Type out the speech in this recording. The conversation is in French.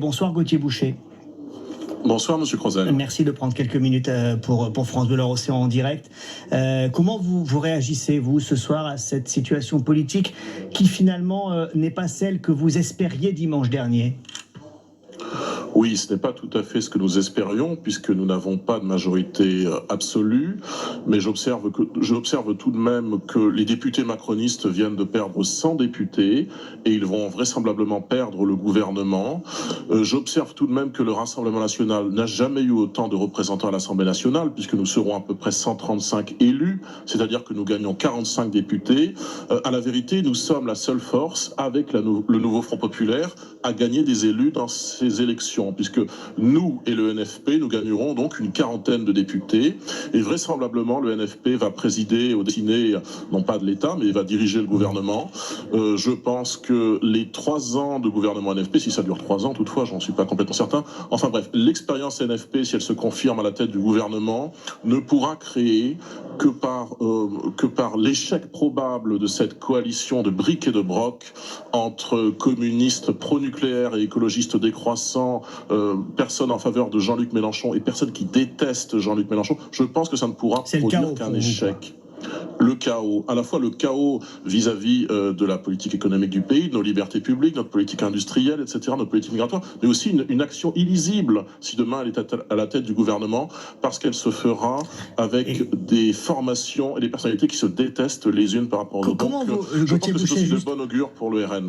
Bonsoir Gauthier Boucher. Bonsoir Monsieur Crozel. Merci de prendre quelques minutes pour France Bleu Océan en direct. Comment vous réagissez, vous, ce soir, à cette situation politique qui finalement n'est pas celle que vous espériez dimanche dernier ? Oui, ce n'est pas tout à fait ce que nous espérions, puisque nous n'avons pas de majorité absolue, mais j'observe tout de même que les députés macronistes viennent de perdre 100 députés, et ils vont vraisemblablement perdre le gouvernement. J'observe tout de même que le Rassemblement national n'a jamais eu autant de représentants à l'Assemblée nationale, puisque nous serons à peu près 135 élus, c'est-à-dire que nous gagnons 45 députés. À la vérité, nous sommes la seule force, avec le nouveau Front populaire, à gagner des élus dans ces élections, puisque nous et le NFP, nous gagnerons donc une quarantaine de députés, et vraisemblablement le NFP va présider aux destinées, non pas de l'État, mais va diriger le gouvernement. Je pense que les 3 ans de gouvernement NFP, si ça dure 3 ans toutefois, j'en suis pas complètement certain, enfin bref, l'expérience NFP, si elle se confirme à la tête du gouvernement, ne pourra créer que par l'échec probable de cette coalition de briques et de brocs entre communistes pro-nucléaires et écologistes décroissants, personnes en faveur de Jean-Luc Mélenchon et personnes qui détestent Jean-Luc Mélenchon. Je pense que ça ne pourra produire qu'un échec. Le chaos, à la fois le chaos vis-à-vis de la politique économique du pays, de nos libertés publiques, notre politique industrielle, etc., notre politique migratoire, mais aussi une action illisible si demain elle est à la tête du gouvernement, parce qu'elle se fera avec des formations et des personnalités qui se détestent les unes par rapport aux autres. Donc, je pense que c'est aussi de bon augure pour le RN.